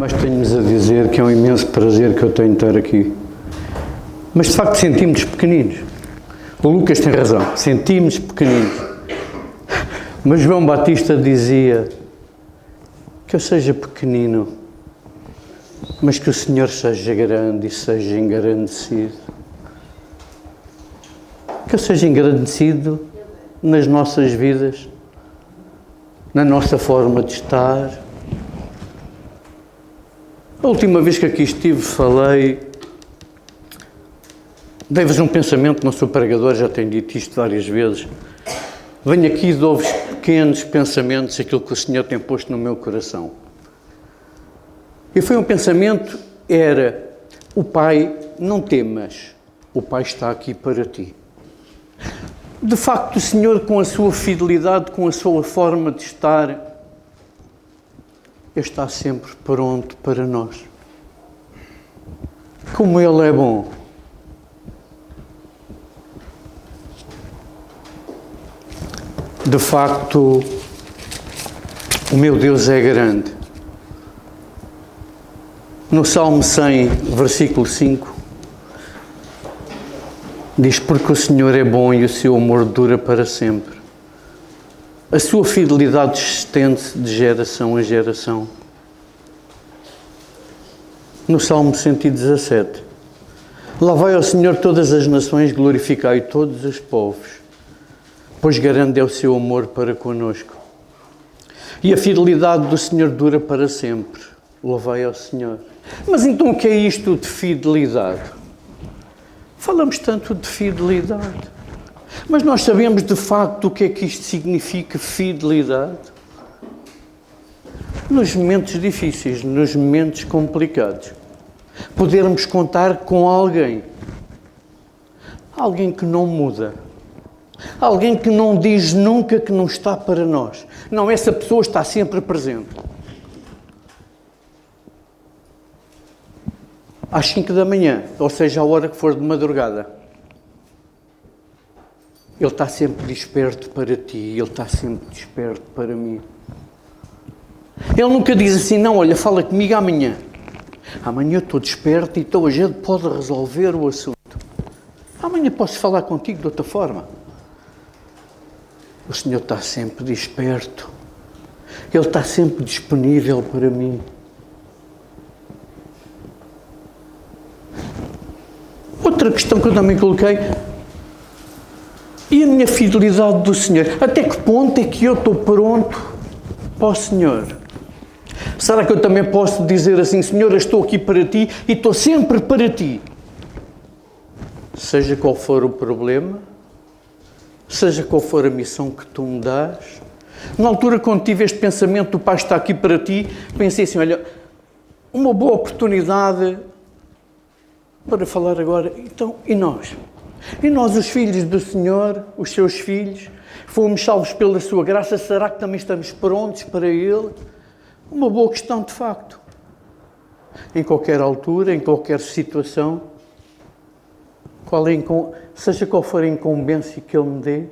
Mas tenho-vos a dizer que é um imenso prazer que eu tenho de estar aqui. Mas de facto sentimos-nos pequeninos. O Lucas tem razão, sentimos-nos pequeninos. Mas João Batista dizia que eu seja pequenino, mas que o Senhor seja grande e seja engrandecido. Que eu seja engrandecido nas nossas vidas, na nossa forma de estar. A última vez que aqui estive falei, dei-vos um pensamento, não sou pregador, já tenho dito isto várias vezes. Venho aqui e dou-vos pequenos pensamentos, aquilo que o Senhor tem posto no meu coração. E foi um pensamento, era, o Pai, não temas, o Pai está aqui para ti. De facto, o Senhor, com a sua fidelidade, com a sua forma de estar, Ele está sempre pronto para nós. Como Ele é bom. De facto, o meu Deus é grande. No Salmo 100, versículo 5, diz: porque o Senhor é bom e o seu amor dura para sempre. A sua fidelidade estende-se de geração a geração. No Salmo 117, louvai ao Senhor todas as nações, glorificai todos os povos, pois grande é o seu amor para conosco. E a fidelidade do Senhor dura para sempre. Louvai ao Senhor. Mas então o que é isto de fidelidade? Falamos tanto de fidelidade, mas nós sabemos de facto o que é que isto significa, fidelidade? Nos momentos difíceis, nos momentos complicados, podermos contar com alguém que não muda, alguém que não diz nunca que não está para nós. Não, essa pessoa está sempre presente. Às 5 da manhã, ou seja, a hora que for de madrugada, Ele está sempre desperto para ti, Ele está sempre desperto para mim. Ele nunca diz assim, não, olha, fala comigo amanhã. Amanhã eu estou desperto, então a gente pode resolver o assunto. Amanhã posso falar contigo de outra forma. O Senhor está sempre desperto. Ele está sempre disponível para mim. Outra questão que eu também coloquei, e a minha fidelidade do Senhor? Até que ponto é que eu estou pronto para o Senhor? Será que eu também posso dizer assim, Senhor, eu estou aqui para ti e estou sempre para ti? Seja qual for o problema, seja qual for a missão que tu me dás. Na altura, quando tive este pensamento, o Pai está aqui para ti, pensei assim, olha, uma boa oportunidade para falar agora, então, e nós? E nós, os filhos do Senhor, os seus filhos, fomos salvos pela sua graça, será que também estamos prontos para Ele? Uma boa questão, de facto. Em qualquer altura, em qualquer situação, seja qual for a incumbência que Ele me dê,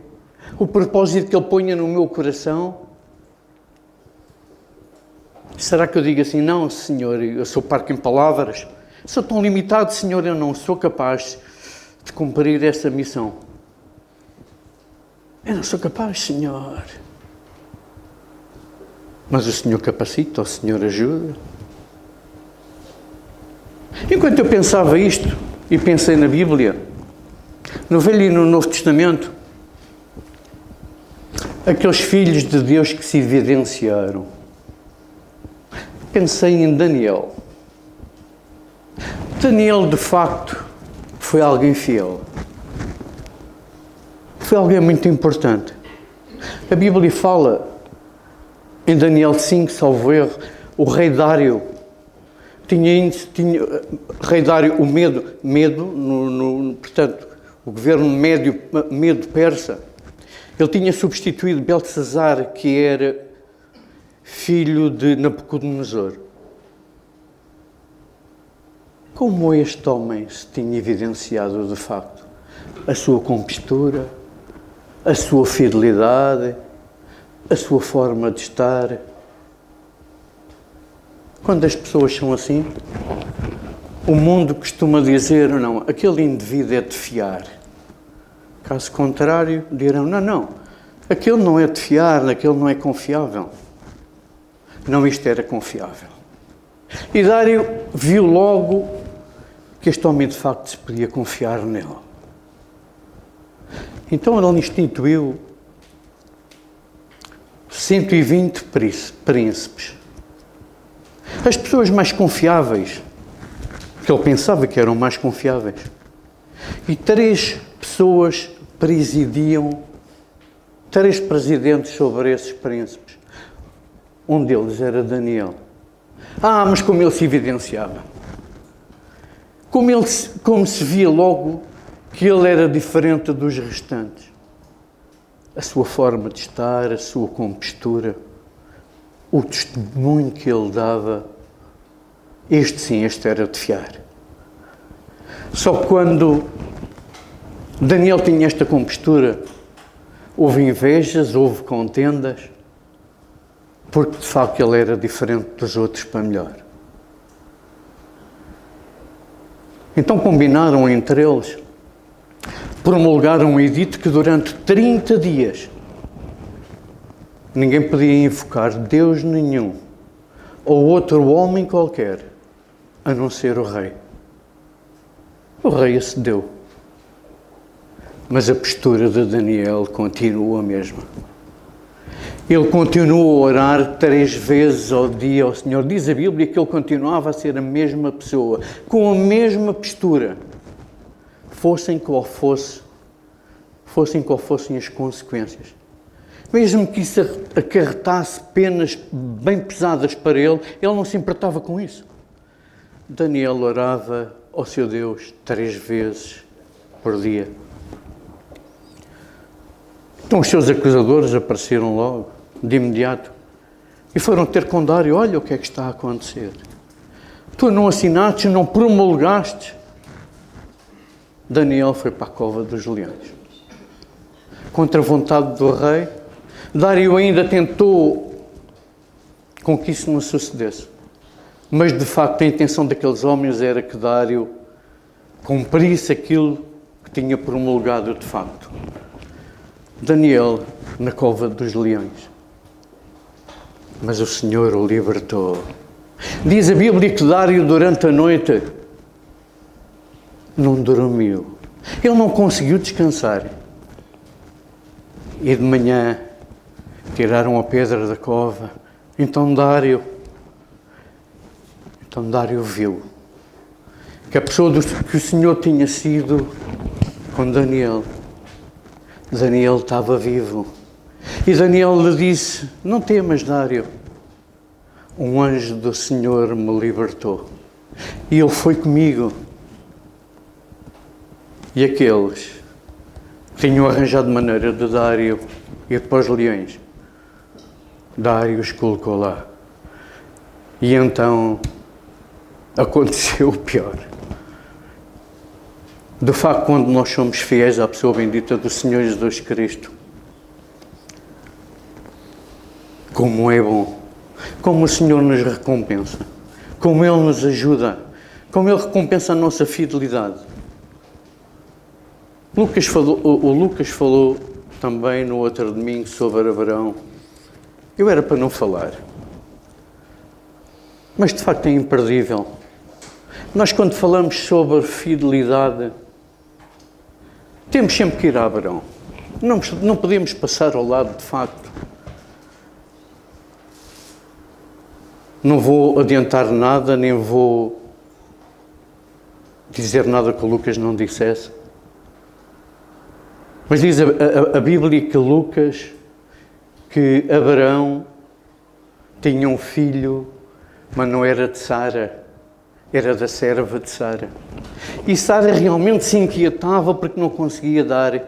o propósito que Ele ponha no meu coração, será que eu digo assim, não, Senhor, eu sou parco em palavras, sou tão limitado, Senhor, eu não sou capaz de cumprir essa missão. Eu não sou capaz, Senhor. Mas o Senhor capacita, o Senhor ajuda. Enquanto eu pensava isto, e pensei na Bíblia, no Velho e no Novo Testamento, aqueles filhos de Deus que se evidenciaram, pensei em Daniel. Daniel, de facto, foi alguém fiel. Foi alguém muito importante. A Bíblia fala, em Daniel 5, salvo erro, o rei Dário tinha rei Dário, o medo, portanto, o governo medo persa. Ele tinha substituído Beltesazar, que era filho de Nabucodonosor. Como este homem se tinha evidenciado de facto? A sua compostura, a sua fidelidade, a sua forma de estar. Quando as pessoas são assim, o mundo costuma dizer, não, aquele indivíduo é de fiar. Caso contrário, dirão, não, aquele não é de fiar, aquele não é confiável. Não, isto era confiável. E Dário viu logo que este homem de facto se podia confiar nele. Então ele instituiu 120 príncipes. As pessoas mais confiáveis, que ele pensava que eram mais confiáveis. E 3 pessoas presidiam, 3 presidentes sobre esses príncipes. Um deles era Daniel. Mas como ele se evidenciava. Como se via logo que ele era diferente dos restantes. A sua forma de estar, a sua compostura, o testemunho que ele dava, este era de fiar. Só que quando Daniel tinha esta compostura, houve invejas, houve contendas, porque de facto ele era diferente dos outros para melhor. Então combinaram entre eles, promulgaram um edito que durante 30 dias ninguém podia invocar Deus nenhum ou outro homem qualquer, a não ser o rei. O rei acedeu, mas a postura de Daniel continua a mesma. Ele continuou a orar 3 vezes ao dia ao Senhor. Diz a Bíblia que ele continuava a ser a mesma pessoa, com a mesma postura, fossem qual fossem as consequências. Mesmo que isso acarretasse penas bem pesadas para ele, ele não se importava com isso. Daniel orava ao seu Deus 3 vezes por dia. Então os seus acusadores apareceram logo, de imediato, e foram ter com Dário, olha o que é que está a acontecer. Tu não assinaste, não promulgaste. Daniel foi para a cova dos leões. Contra a vontade do rei, Dário ainda tentou com que isso não sucedesse. Mas, de facto, a intenção daqueles homens era que Dário cumprisse aquilo que tinha promulgado de facto. Daniel na cova dos leões. Mas o Senhor o libertou. Diz a Bíblia que Dário, durante a noite, não dormiu. Ele não conseguiu descansar. E de manhã tiraram a pedra da cova. Então Dário viu que a pessoa que o Senhor tinha sido com Daniel estava vivo. E Daniel lhe disse, não temas, Dário, um anjo do Senhor me libertou. E ele foi comigo. E aqueles que tinham arranjado maneira de Dário ir para os leões, Dário os colocou lá. E então aconteceu o pior. De facto, quando nós somos fiéis à pessoa bendita do Senhor Jesus Cristo, como é bom, como o Senhor nos recompensa, como Ele nos ajuda, como Ele recompensa a nossa fidelidade. O Lucas falou também no outro domingo sobre Abraão. Eu era para não falar, mas de facto é imperdível. Nós, quando falamos sobre fidelidade, temos sempre que ir a Abraão. Não podemos passar ao lado, de facto. Não vou adiantar nada, nem vou dizer nada que o Lucas não dissesse. Mas diz a Bíblia que Abraão tinha um filho, mas não era de Sara, era da serva de Sara. E Sara realmente se inquietava porque não conseguia dar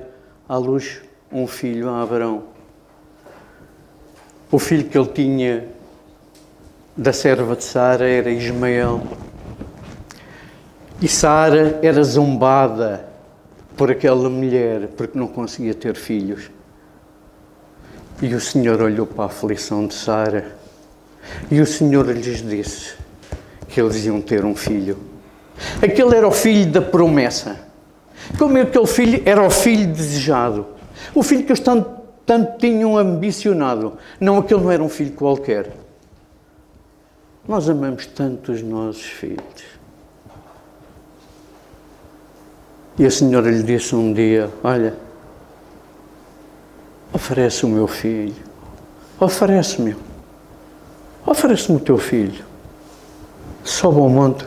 à luz um filho a Abraão. O filho que ele tinha da serva de Sara era Ismael. E Sara era zombada por aquela mulher porque não conseguia ter filhos. E o Senhor olhou para a aflição de Sara e o Senhor lhes disse, que eles iam ter um filho. Aquele era o filho da promessa. Como aquele filho era o filho desejado. O filho que eles tanto tinham ambicionado. Não, aquele não era um filho qualquer. Nós amamos tanto os nossos filhos. E a senhora lhe disse um dia, olha, oferece o meu filho. Oferece-me o teu filho. Sobe ao monte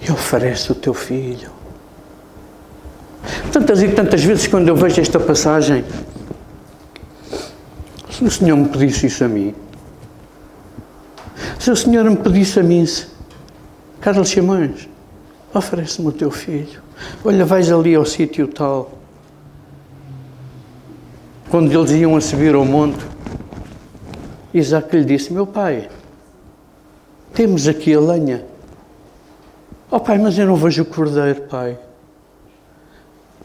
e oferece o teu filho. Tantas e tantas vezes quando eu vejo esta passagem, se o Senhor me pedisse isso a mim, se o Senhor me pedisse a mim, Carlos Simões, oferece-me o teu filho. Olha, vais ali ao sítio tal. Quando eles iam a subir ao monte, Isaac lhe disse, meu pai, temos aqui a lenha. Oh pai, mas eu não vejo o cordeiro, pai.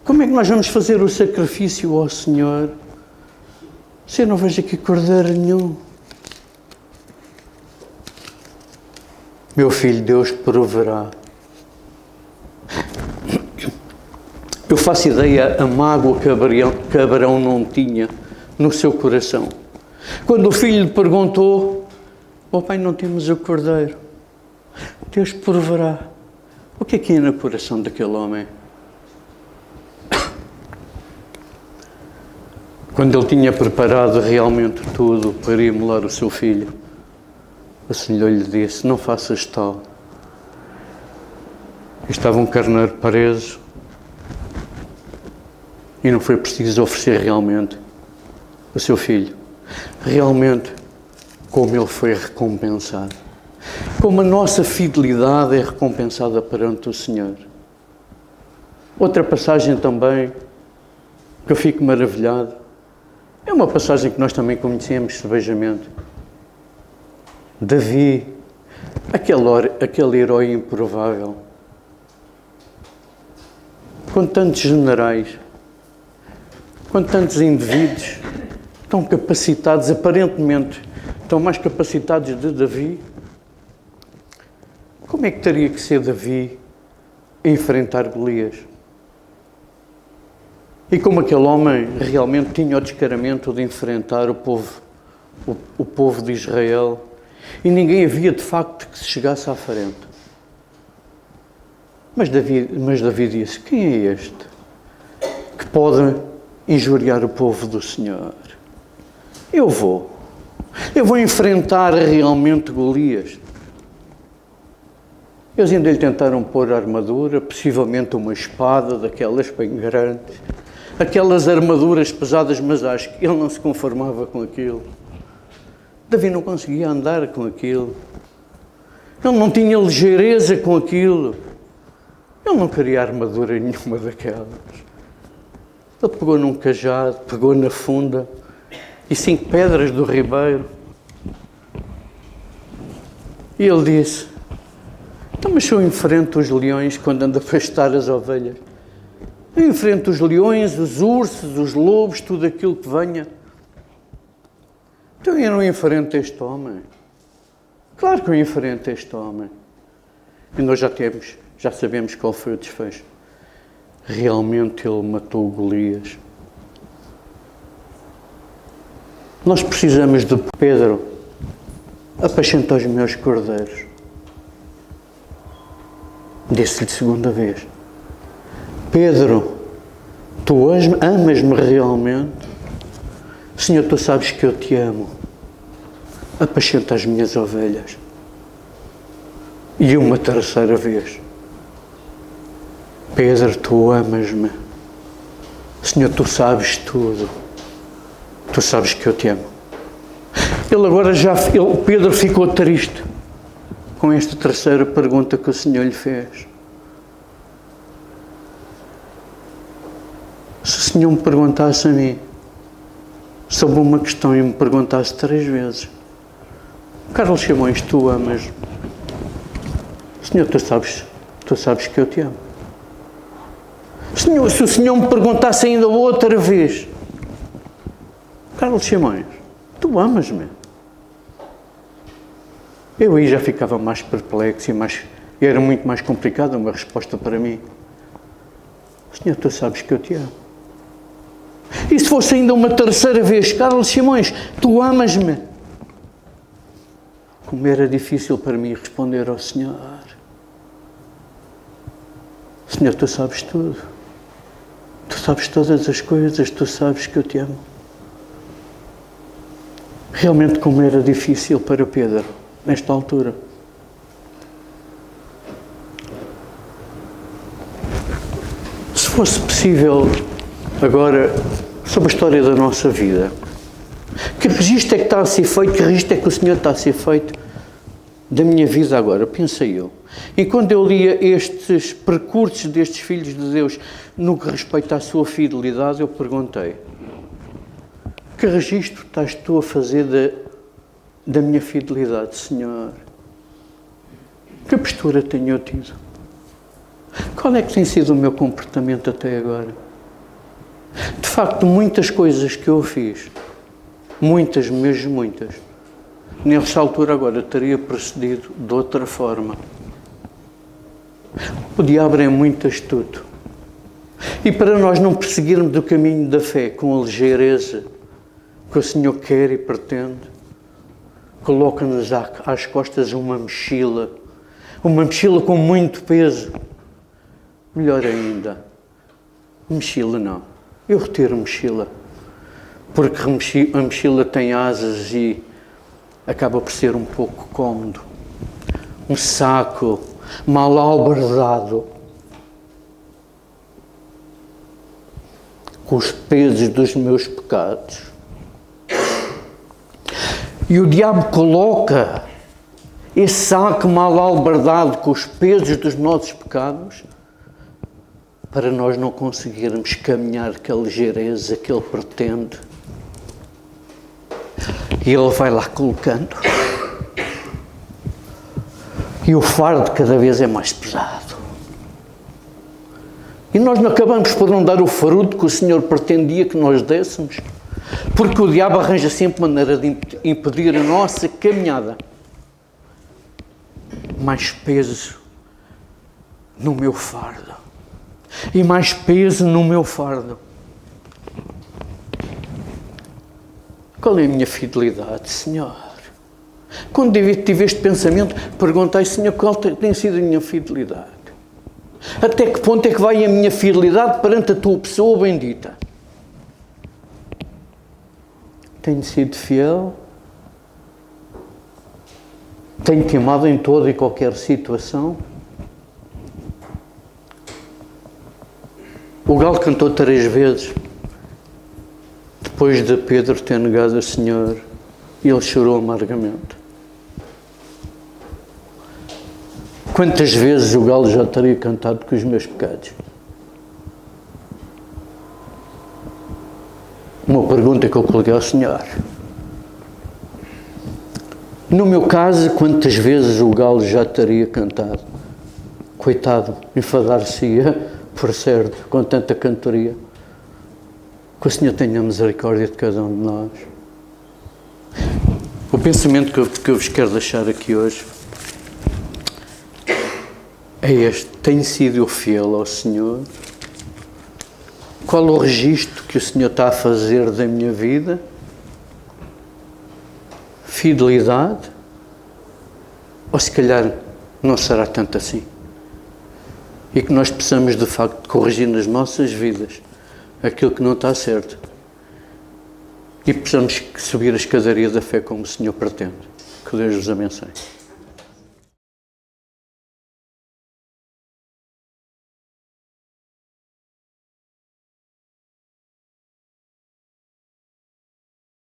Como é que nós vamos fazer o sacrifício ao Senhor se eu não vejo aqui cordeiro nenhum? Meu filho, Deus proverá. Eu faço ideia a mágoa que Abraão não tinha no seu coração. Quando o filho lhe perguntou, oh pai, não temos o cordeiro. Deus proverá. O que é no coração daquele homem? Quando ele tinha preparado realmente tudo para imolar o seu filho, o Senhor lhe disse, não faças tal. Estava um carneiro preso e não foi preciso oferecer realmente o seu filho. Realmente, como ele foi recompensado. Como a nossa fidelidade é recompensada perante o Senhor. Outra passagem também, que eu fico maravilhado, é uma passagem que nós também conhecemos sebejamente. Davi, aquele herói improvável, com tantos generais, com tantos indivíduos tão capacitados, aparentemente tão mais capacitados de Davi. Como é que teria que ser Davi a enfrentar Golias? E como aquele homem realmente tinha o descaramento de enfrentar o povo de Israel, e ninguém havia de facto que se chegasse à frente. Mas Davi disse, quem é este que pode injuriar o povo do Senhor? Eu vou enfrentar realmente Golias. Eles ainda lhe tentaram pôr a armadura, possivelmente uma espada daquelas bem grandes, aquelas armaduras pesadas, mas acho que ele não se conformava com aquilo. Davi não conseguia andar com aquilo. Ele não tinha ligeireza com aquilo. Ele não queria armadura nenhuma daquelas. Ele pegou num cajado, pegou na funda e 5 pedras do ribeiro. E ele disse, então, mas se eu enfrento os leões quando ando a pastar as ovelhas? Eu enfrento os leões, os ursos, os lobos, tudo aquilo que venha. Então eu não enfrento este homem. Claro que eu enfrento este homem. E nós já sabemos qual foi o desfecho. Realmente ele matou Golias. Nós precisamos de Pedro, apacenta os meus cordeiros. Disse-lhe segunda vez, Pedro, tu amas-me realmente? Senhor, tu sabes que eu te amo. Apacenta as minhas ovelhas. E uma terceira vez, Pedro, tu amas-me. Senhor, tu sabes tudo. Tu sabes que eu te amo. Pedro ficou triste com esta terceira pergunta que o Senhor lhe fez. Se o Senhor me perguntasse a mim sobre uma questão e me perguntasse 3 vezes, Carlos Simões, tu amas-me? Senhor, tu sabes que eu te amo. Senhor, se o Senhor me perguntasse ainda outra vez, Carlos Simões, tu amas-me? Eu aí já ficava mais perplexo e era muito mais complicada uma resposta para mim. Senhor, tu sabes que eu te amo. E se fosse ainda uma terceira vez, Carlos Simões, tu amas-me? Como era difícil para mim responder ao Senhor. Senhor, tu sabes tudo. Tu sabes todas as coisas, tu sabes que eu te amo. Realmente como era difícil para Pedro, nesta altura. Se fosse possível, agora, sobre a história da nossa vida, que registro é que está a ser feito, que registro é que o Senhor está a ser feito da minha vida agora, pensei eu. E quando eu lia estes percursos destes filhos de Deus no que respeita à sua fidelidade, eu perguntei: que registro estás tu a fazer da minha fidelidade, Senhor? Que postura tenho eu tido? Qual é que tem sido o meu comportamento até agora? De facto, muitas coisas que eu fiz, muitas, mesmo muitas, nessa altura agora teria procedido de outra forma. O diabo é muito astuto. E para nós não perseguirmos o caminho da fé com a ligeireza que o Senhor quer e pretende, coloca-nos às costas uma mochila com muito peso. Melhor ainda, mochila não. Eu retiro mochila, porque a mochila tem asas e acaba por ser um pouco cômodo. Um saco mal albardado, com os pesos dos meus pecados. E o diabo coloca esse saco mal albardado com os pesos dos nossos pecados para nós não conseguirmos caminhar com a ligeireza que ele pretende. E ele vai lá colocando. E o fardo cada vez é mais pesado. E nós não acabamos por não dar o fruto que o Senhor pretendia que nós dessemos, porque o diabo arranja sempre maneira de impedir a nossa caminhada. Mais peso no meu fardo. E mais peso no meu fardo. Qual é a minha fidelidade, Senhor? Quando tive este pensamento, perguntei, Senhor, qual tem sido a minha fidelidade? Até que ponto é que vai a minha fidelidade perante a tua pessoa bendita? Tenho sido fiel? Tenho-te amado em toda e qualquer situação? O galo cantou 3 vezes, depois de Pedro ter negado o Senhor, e ele chorou amargamente. Quantas vezes o galo já teria cantado com os meus pecados? Uma pergunta que eu coloquei ao Senhor. No meu caso, quantas vezes o galo já teria cantado? Coitado, enfadar-se-ia, por certo, com tanta cantoria. Que o Senhor tenha misericórdia de cada um de nós. O pensamento que eu vos quero deixar aqui hoje é este: tenho sido eu fiel ao Senhor? Qual o registro que o Senhor está a fazer da minha vida? Fidelidade? Ou se calhar não será tanto assim? E que nós possamos de facto corrigir nas nossas vidas aquilo que não está certo e possamos subir a escadaria da fé como o Senhor pretende. Que Deus vos abençoe.